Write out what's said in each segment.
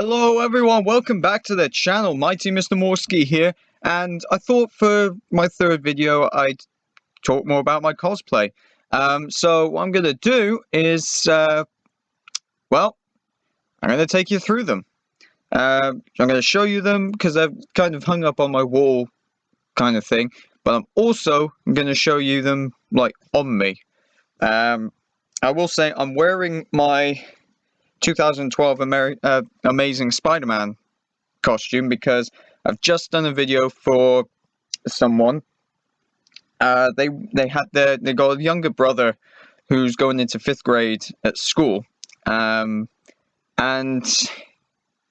Hello everyone, welcome back to the channel. Mighty Mr. Mooresky here, and I thought for my third video I'd talk more about my cosplay. So what I'm going to do is, well, I'm going to take you through them. I'm going to show you them because I've kind of hung up on my wall kind of thing, but I'm also going to show you them like on me. I will say I'm wearing my 2012 Amazing Spider-Man costume because I've just done a video for someone. They got a younger brother who's going into 5th grade at school, and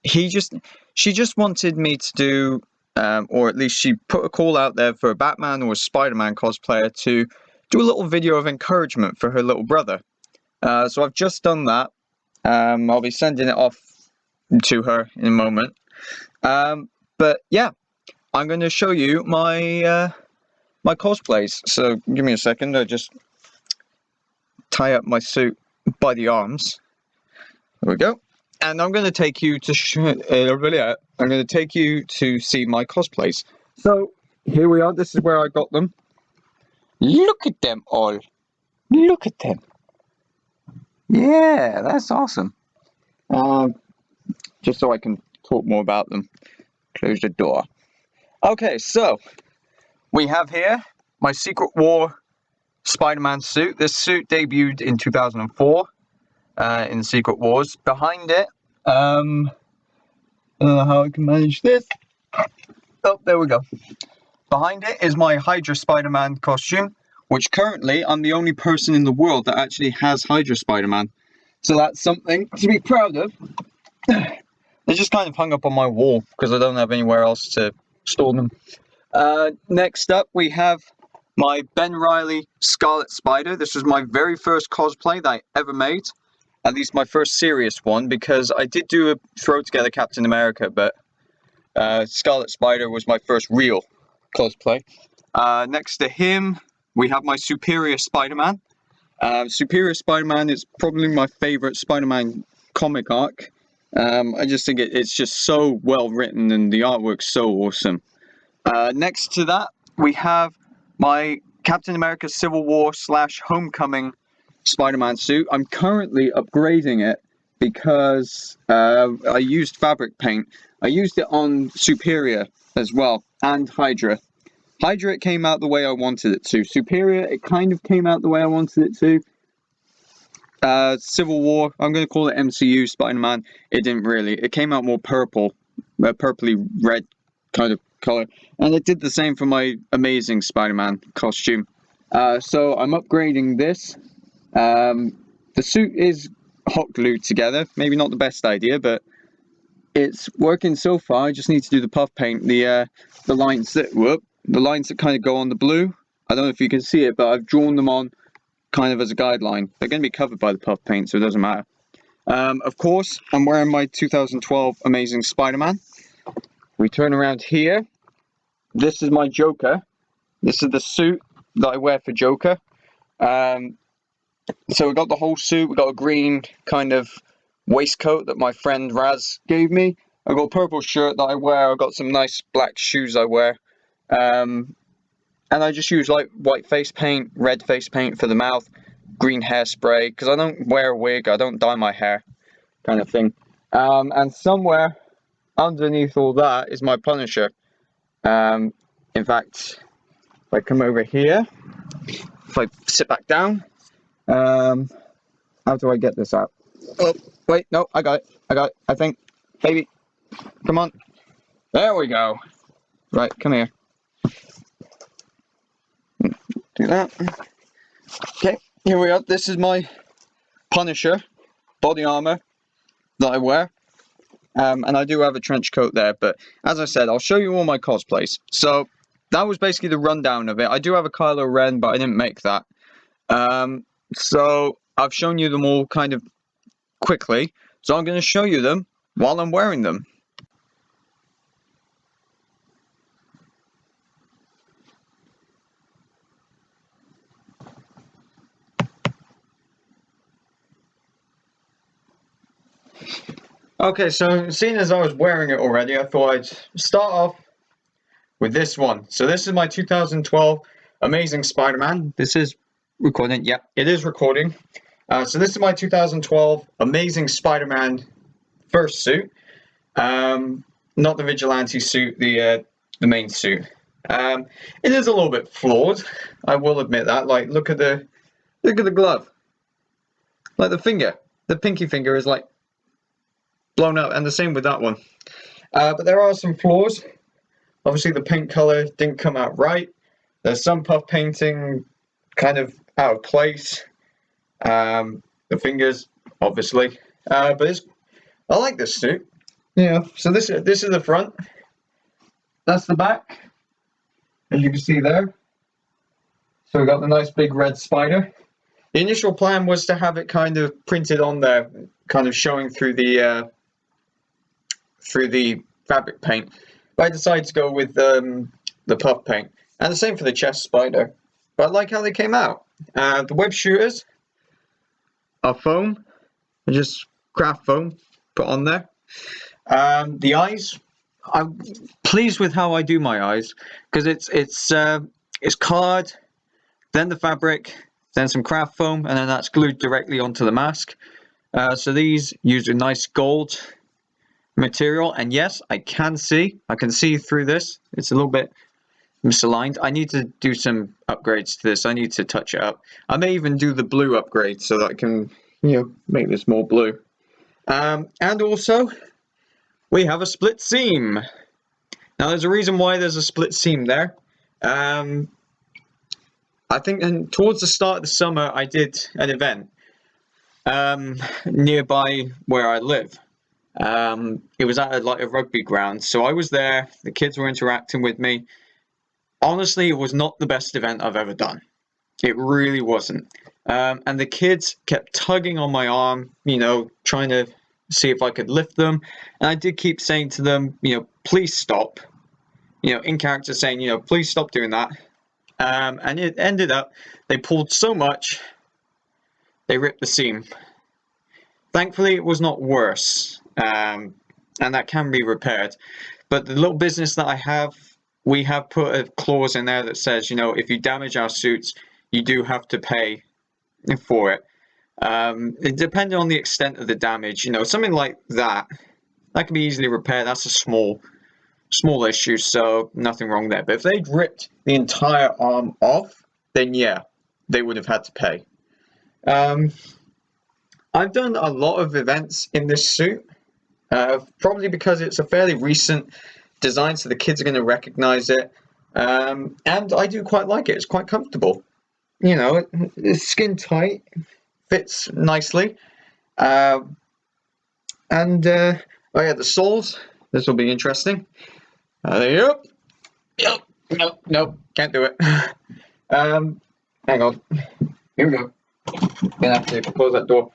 she just wanted me to do, or at least she put a call out there for a Batman or a Spider-Man cosplayer to do a little video of encouragement for her little brother. So I've just done that. I'll be sending it off to her in a moment. But yeah, I'm going to show you my my cosplays. So give me a second. I just tie up my suit by the arms. There we go. And I'm going to take you to I'm going to take you to see my cosplays. So here we are. This is where I got them. Look at them all. Look at them. Yeah, that's awesome. Just so I can talk more about them. Close the door. Okay, so we have here my Secret War Spider-Man suit. This suit debuted in 2004 in Secret Wars. Behind it, I don't know how I can manage this. Oh, there we go. Behind it is my Hydra Spider-Man costume, which currently I'm the only person in the world that actually has Hydra Spider-Man. So that's something to be proud of. They just kind of hung up on my wall because I don't have anywhere else to store them. Next up, we have my Ben Reilly Scarlet Spider. This was my very first cosplay that I ever made. At least my first serious one, because I did do a throw together Captain America, but Scarlet Spider was my first real cosplay. Next to him, we have my Superior Spider-Man. Superior Spider-Man is probably my favorite Spider-Man comic arc. I just think it's just so well written and the artwork's so awesome. Next to that, we have my Captain America Civil War / Homecoming Spider-Man suit. I'm currently upgrading it because I used fabric paint. I used it on Superior as well, and Hydra. Hydra, it came out the way I wanted it to. Superior, it kind of came out the way I wanted it to. Civil War, I'm going to call it MCU Spider-Man. It didn't really. It came out more purple, purpley red kind of color. And it did the same for my Amazing Spider-Man costume. So I'm upgrading this. The suit is hot glued together. Maybe not the best idea, but it's working so far. I just need to do the puff paint. The lines that kind of go on the blue. I don't know if you can see it, but I've drawn them on kind of as a guideline. They're going to be covered by the puff paint, so it doesn't matter. Of course, I'm wearing my 2012 Amazing Spider-Man. We turn around here. This is my Joker. This is the suit that I wear for Joker. So we got the whole suit. We got a green kind of waistcoat that my friend Raz gave me. I got a purple shirt that I wear. I got some nice black shoes I wear. And I just use like white face paint, red face paint for the mouth, green hairspray, because I don't wear a wig, I don't dye my hair, kind of thing. And somewhere underneath all that is my Punisher. In fact, if I come over here, if I sit back down, how do I get this out? Oh, wait, no, I got it, I think. Baby, come on. There we go. Right, come here. Do that. Okay, here we are. This is my Punisher body armor that I wear. And I do have a trench coat there, but as I said, I'll show you all my cosplays. So that was basically the rundown of it. I do have a Kylo Ren, but I didn't make that. So I've shown you them all kind of quickly. So I'm going to show you them while I'm wearing them. Okay, so seeing as I was wearing it already, I thought I'd start off with this one. So this is my 2012 Amazing Spider-Man. This is recording. Yep, it is recording. So this is my 2012 Amazing Spider-Man first suit. Not the vigilante suit, the main suit. It is a little bit flawed. I will admit that. Like, look at the glove. Like the finger, the pinky finger is like blown up, and the same with that one. But there are some flaws. Obviously, the paint color didn't come out right. There's some puff painting kind of out of place. The fingers, obviously, but I like this suit. Yeah. So this is the front. That's the back, as you can see there. So we got the nice big red spider. The initial plan was to have it kind of printed on there, kind of showing through the fabric paint. But I decided to go with the puff paint, and the same for the chest spider. But I like how they came out. The web shooters are foam, just craft foam put on there. The eyes, I'm pleased with how I do my eyes, because it's card, then the fabric, then some craft foam, and then that's glued directly onto the mask. So these use a nice gold material, and yes, I can see through this. It's a little bit misaligned. I need to do some upgrades to this. I need to touch it up. I may even do the blue upgrade so that I can, make this more blue. And also, we have a split seam. Now, there's a reason why there's a split seam there. I think towards the start of the summer, I did an event nearby where I live. It was at a rugby ground, so I was there. The kids were interacting with me. Honestly, it was not the best event I've ever done. It really wasn't. And the kids kept tugging on my arm, trying to see if I could lift them. And I did keep saying to them, please stop. In character saying, please stop doing that. And it ended up, they pulled so much, they ripped the seam. Thankfully, it was not worse. And that can be repaired. But the little business that I have, we have put a clause in there that says, if you damage our suits, you do have to pay for it. Depending on the extent of the damage, something like that can be easily repaired. That's a small issue, so nothing wrong there. But if they'd ripped the entire arm off, then yeah, they would have had to pay. I've done a lot of events in this suit, probably because it's a fairly recent design, so the kids are going to recognize it. And I do quite like it. It's quite comfortable. It's skin tight, fits nicely. Oh yeah, the soles. This will be interesting. Yep. Nope, can't do it. Hang on. Here we go. Gonna have to close that door.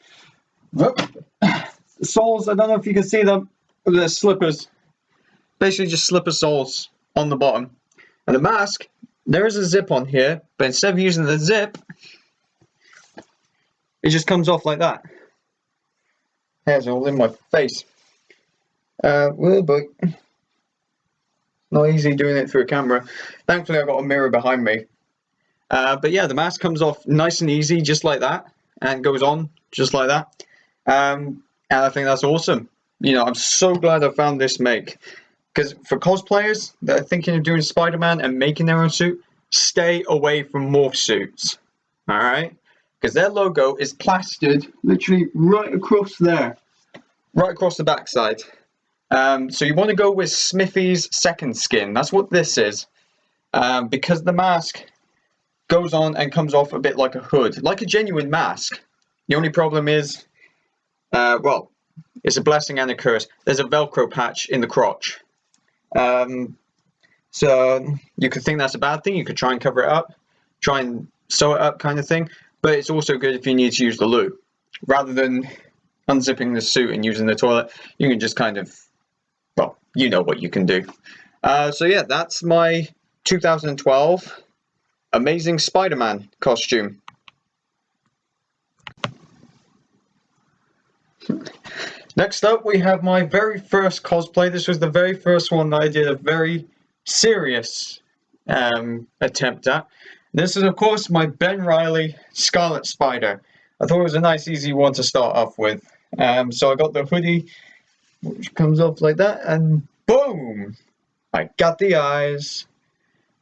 Whoop. The soles, I don't know if you can see them. They're slippers. Basically just slipper soles on the bottom. And the mask, there is a zip on here, but instead of using the zip, it just comes off like that. Hairs all in my face. Well, but not easy doing it through a camera. Thankfully, I've got a mirror behind me. But yeah, the mask comes off nice and easy, just like that, and goes on just like that. And I think that's awesome. I'm so glad I found this make. Because for cosplayers that are thinking of doing Spider-Man and making their own suit, stay away from morph suits. Alright? Because their logo is plastered literally right across there. Right across the backside. So you want to go with Smithy's second skin. That's what this is. Because the mask goes on and comes off a bit like a hood. Like a genuine mask. The only problem is, well, it's a blessing and a curse. There's a Velcro patch in the crotch. So you could think that's a bad thing. You could try and cover it up. Try and sew it up kind of thing. But it's also good if you need to use the loo. Rather than unzipping the suit and using the toilet, you can just kind of, well, you know what you can do. So yeah, that's my 2012 Amazing Spider-Man costume. Next up, we have my very first cosplay. This was the very first one that I did a very serious attempt at. This is, of course, my Ben Reilly Scarlet Spider. I thought it was a nice, easy one to start off with. So I got the hoodie, which comes off like that, and boom! I got the eyes.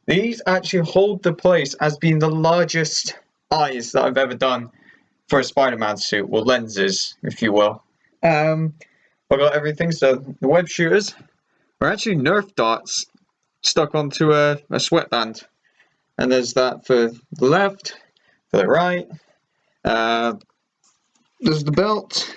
These actually hold the place as being the largest eyes that I've ever done for a Spider-Man suit, or lenses, if you will. I got everything. So the web shooters are actually Nerf darts stuck onto a sweatband, and there's that for the left, for the right. There's the belt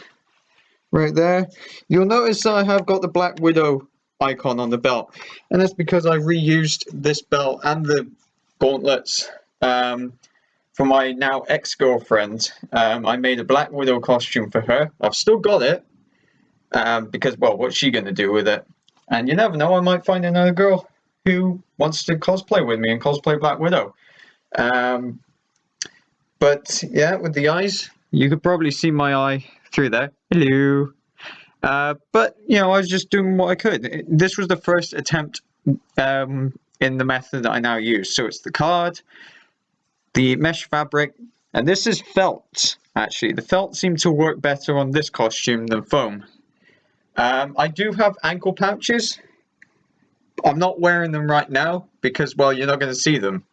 right there. You'll notice that I have got the Black Widow icon on the belt, and that's because I reused this belt and the gauntlets for my now ex-girlfriend. I made a Black Widow costume for her. I've still got it because, well, what's she gonna do with it? And you never know, I might find another girl who wants to cosplay with me and cosplay Black Widow. But yeah, with the eyes, you could probably see my eye through there. Hello. But, you know, I was just doing what I could. This was the first attempt in the method that I now use. So it's the card, the mesh fabric, and this is felt, actually. The felt seemed to work better on this costume than foam. I do have ankle pouches. I'm not wearing them right now because, well, you're not going to see them.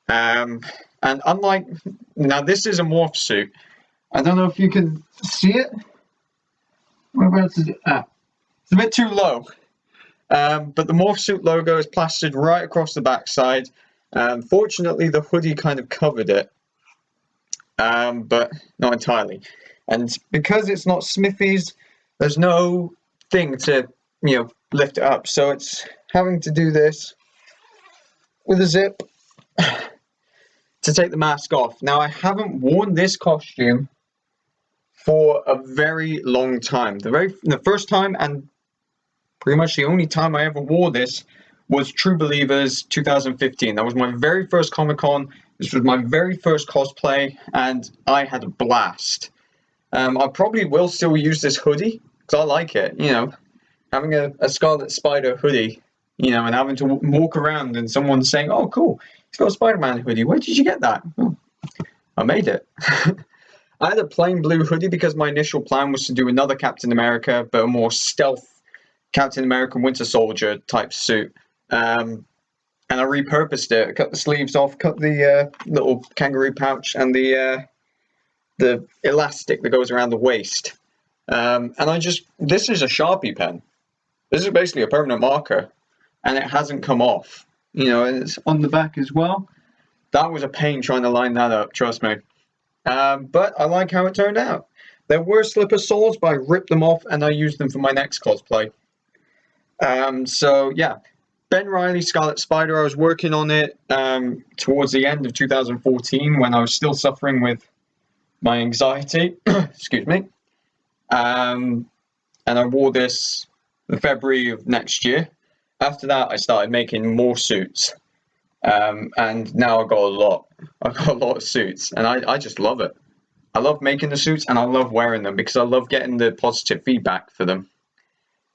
And unlike, now this is a morph suit. I don't know if you can see it. Whereabouts is it? It's a bit too low. But the morph suit logo is plastered right across the backside. Fortunately, the hoodie kind of covered it, but not entirely. And because it's not Smithy's, there's no thing to, you know, lift it up. So it's having to do this with a zip to take the mask off. Now, I haven't worn this costume for a very long time. The first time and pretty much the only time I ever wore this was True Believers 2015. That was my very first Comic-Con. This was my very first cosplay, and I had a blast. I probably will still use this hoodie because I like it. You know, having a Scarlet Spider hoodie, you know, and having to walk around and someone saying, "Oh, cool, it's got a Spider-Man hoodie. Where did you get that?" Oh, I made it. I had a plain blue hoodie because my initial plan was to do another Captain America, but a more stealth Captain America Winter Soldier type suit. And I repurposed it. I cut the sleeves off, cut the little kangaroo pouch and the elastic that goes around the waist. And this is a Sharpie pen. This is basically a permanent marker, and it hasn't come off. You know, and it's on the back as well. That was a pain trying to line that up, trust me. But I like how it turned out. There were slipper soles, but I ripped them off and I used them for my next cosplay. So yeah, Ben Reilly Scarlet Spider, I was working on it towards the end of 2014 when I was still suffering with my anxiety. Excuse me. And I wore this in February of next year. After that, I started making more suits. And now I've got a lot. I've got a lot of suits, and I just love it. I love making the suits, and I love wearing them because I love getting the positive feedback for them.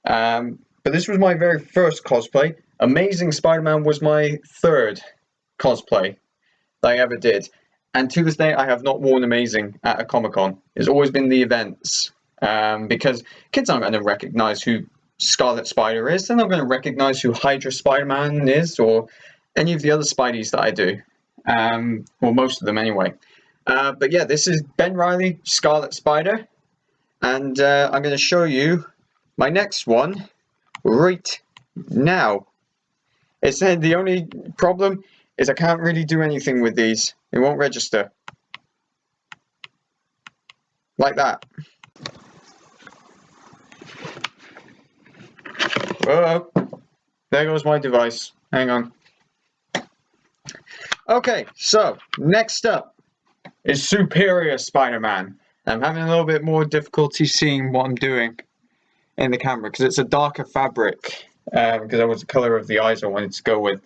But this was my very first cosplay. Amazing Spider-Man was my third cosplay that I ever did. And to this day, I have not worn Amazing at a Comic-Con. It's always been the events. Because kids aren't going to recognize who Scarlet Spider is. They're not going to recognize who Hydra Spider-Man is or any of the other Spideys that I do. Well, most of them anyway. But yeah, this is Ben Reilly Scarlet Spider. And I'm going to show you my next one right now. It's the only problem is I can't really do anything with these. It won't register. Like that. Oh, there goes my device. Hang on. Okay, so next up is Superior Spider-Man. I'm having a little bit more difficulty seeing what I'm doing in the camera because it's a darker fabric. Because that was the color of the eyes I wanted to go with.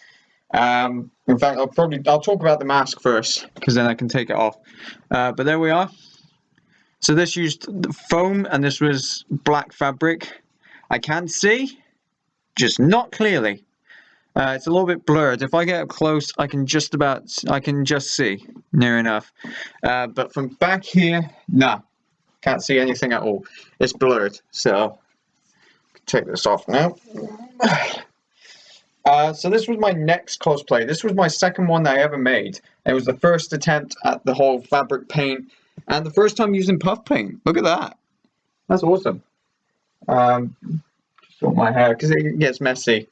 In fact, I'll talk about the mask first because then I can take it off. But there we are. So this used foam, and this was black fabric. I can see, just not clearly. It's a little bit blurred. If I get up close, I can just see near enough. But from back here, nah, can't see anything at all. It's blurred. So take this off now. So this was my next cosplay. This was my second one that I ever made. It was the first attempt at the whole fabric paint, and the first time using puff paint. Look at that. That's awesome. Sort my hair because it gets messy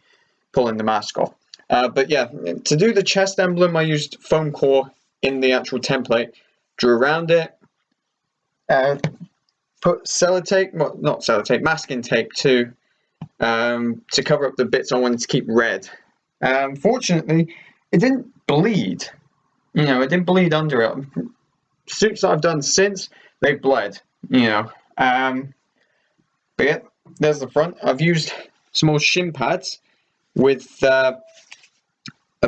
pulling the mask off. But yeah, to do the chest emblem, I used foam core in the actual template. Drew around it. Put sellotape, well, not sellotape, masking tape too, to cover up the bits I wanted to keep red. Fortunately, it didn't bleed. You know, it didn't bleed under it. Suits that I've done since, they've bled. You know. But yeah, there's the front. I've used some more shin pads with a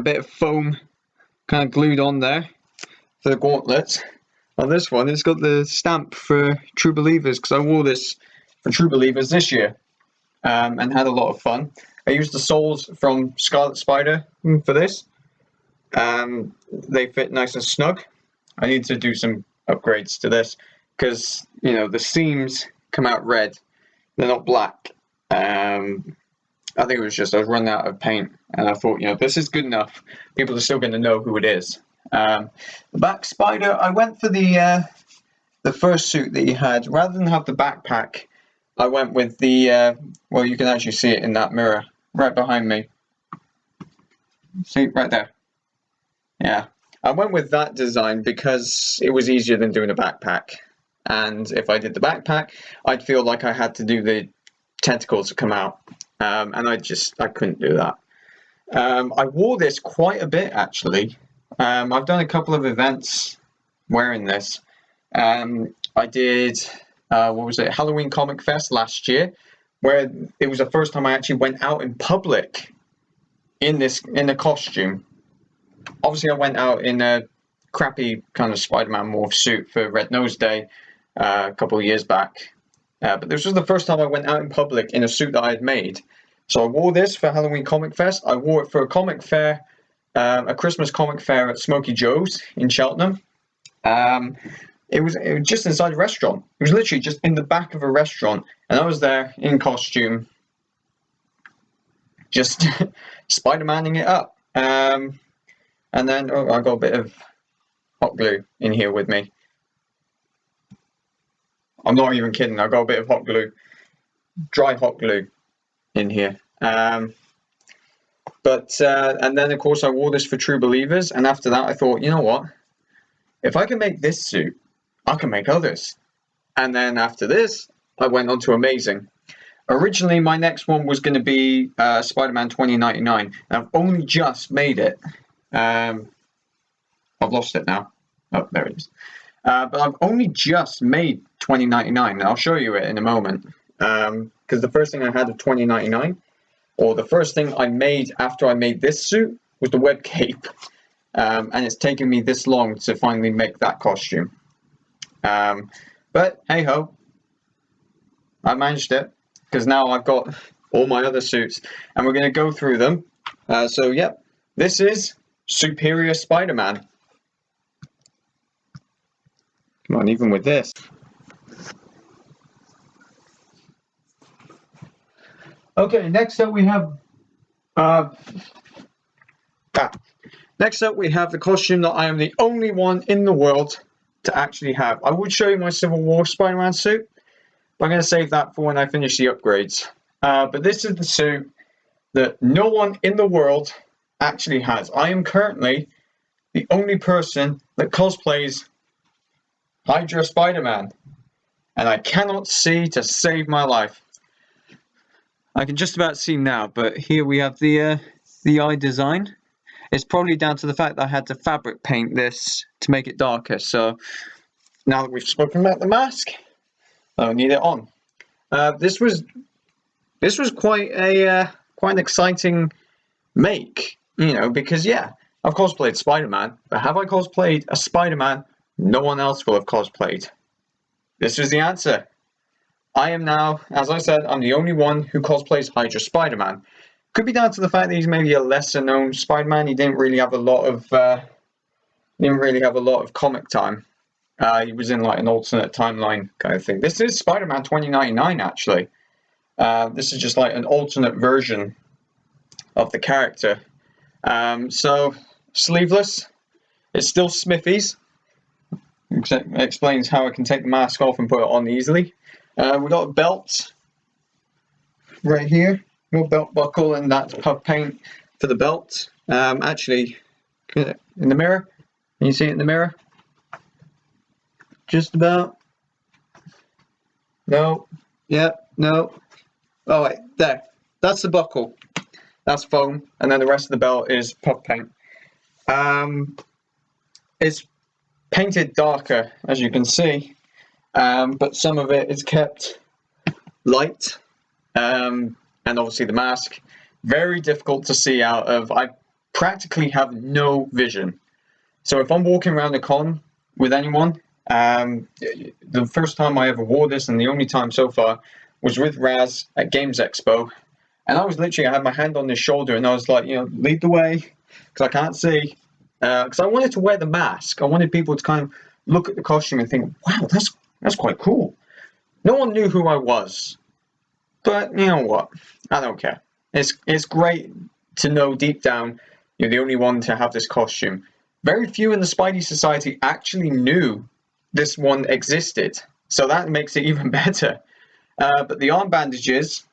bit of foam kind of glued on there for the gauntlets. On this one, it's got the stamp for True Believers because I wore this for True Believers this year and had a lot of fun. I used the soles from Scarlet Spider for this. They fit nice and snug. I need to do some upgrades to this because, you know, the seams come out red. They're not black. I think it was just I was running out of paint, and I thought, you know, this is good enough. People are still going to know who it is. The back spider, I went for the first suit that he had. Rather than have the backpack, I went with the well, you can actually see it in that mirror right behind me. See right there. Yeah, I went with that design because it was easier than doing a backpack. And if I did the backpack, I'd feel like I had to do the tentacles to come out, and I couldn't do that. I wore this quite a bit actually. I've done a couple of events wearing this. I did what was it, Halloween Comic Fest last year, where it was the first time I actually went out in public in a costume. Obviously, I went out in a crappy kind of Spider-Man morph suit for Red Nose Day a couple of years back. But this was the first time I went out in public in a suit that I had made. So I wore this for Halloween Comic Fest. I wore it for a comic fair, a Christmas comic fair at Smoky Joe's in Cheltenham. It was just inside a restaurant. It was literally just in the back of a restaurant, and I was there in costume, just Spider-Manning it up. And then I got a bit of hot glue in here with me. I'm not even kidding. I got a bit of hot glue, dry hot glue, in here. And then of course I wore this for True Believers, and after that I thought, you know what? If I can make this suit, I can make others. And then after this, I went on to Amazing. Originally, my next one was going to be Spider-Man 2099. And I've only just made it. I've lost it now. Oh, there it is. But I've only just made 2099, and I'll show you it in a moment. Because the first thing I had of 2099, or the first thing I made after I made this suit, was the web cape. And it's taken me this long to finally make that costume. But hey ho, I managed it, because now I've got all my other suits, and we're going to go through them. So yep, this is Superior Spider-Man. Come on, even with this. Okay, next up we have next up we have the costume that I am the only one in the world to actually have. I would show you my Civil War Spider-Man suit, but I'm going to save that for when I finish the upgrades. But this is the suit that no one in the world actually has. I am currently the only person that cosplays Hydra Spider-Man, and I cannot see to save my life. I can just about see now, but here we have the eye design. It's probably down to the fact that I had to fabric paint this to make it darker. So now that we've spoken about the mask, I don't need it on. This was quite an exciting make, you know, because yeah, I've cosplayed Spider-Man, but have I cosplayed a Spider-Man no one else will have cosplayed? this was the answer. I am now, as I said, I'm the only one who cosplays Hydra Spider-Man. Could be down to the fact that he's maybe a lesser known Spider-Man. He didn't really have a lot of comic time. He was in like an alternate timeline kind of thing. This is Spider-Man 2099 actually. This is just like an alternate version of the character. So sleeveless. It's still Smithy's. Explains how I can take the mask off and put it on easily. We got a belt right here. No belt buckle, and that's puff paint for the belt. Actually, in the mirror. Can you see it in the mirror? Just about. No. Yep. No. Oh wait, there. That's the buckle. That's foam, and then the rest of the belt is puff paint. It's painted darker, as you can see, but some of it is kept light, and obviously the mask, very difficult to see out of. I practically have no vision. So if I'm walking around a con with anyone, the first time I ever wore this, and the only time so far, was with Raz at Games Expo. And I was literally, I had my hand on his shoulder, and I was like, lead the way, because I can't see. Because I wanted to wear the mask. I wanted people to kind of look at the costume and think, wow, that's quite cool. No one knew who I was. But you know what? I don't care. It's great to know deep down you're the only one to have this costume. Very few in the Spidey Society actually knew this one existed. So that makes it even better. But the arm bandages,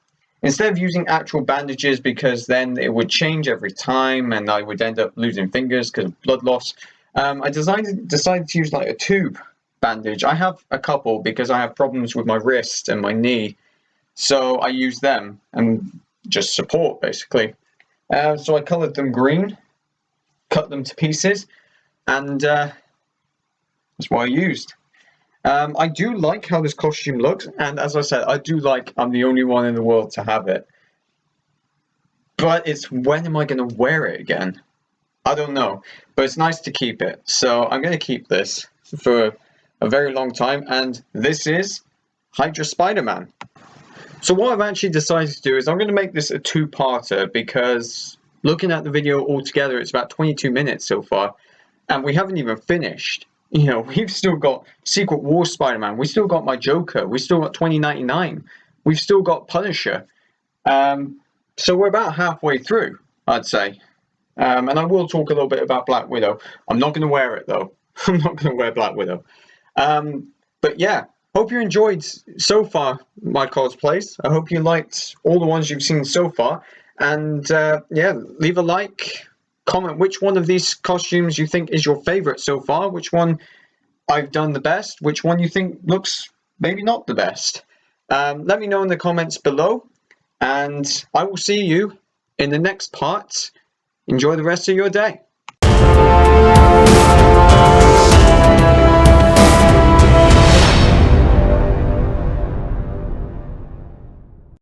instead of using actual bandages, because then it would change every time and I would end up losing fingers because of blood loss, I decided to use like a tube bandage. I have a couple because I have problems with my wrist and my knee. So I use them and just support, basically. So I coloured them green, cut them to pieces, and that's what I used. I do like how this costume looks, and as I said, I do like I'm the only one in the world to have it. But it's when am I going to wear it again? I don't know, but it's nice to keep it. So I'm going to keep this for a very long time, and this is Hydra Spider-Man. So what I've actually decided to do is I'm going to make this a two-parter, because looking at the video altogether, it's about 22 minutes so far, and we haven't even finished. We've still got Secret War Spider-Man, we still got my Joker, we still got 2099, we've still got Punisher. So we're about halfway through, I'd say. And I will talk a little bit about Black Widow. I'm not going to wear it, though. I'm not going to wear Black Widow. But yeah, hope you enjoyed so far my cosplays. I hope you liked all the ones you've seen so far. And yeah, leave a like, comment which one of these costumes you think is your favorite so far, which one I've done the best, which one you think looks maybe not the best. Let me know in the comments below, and I will see you in the next part. Enjoy the rest of your day.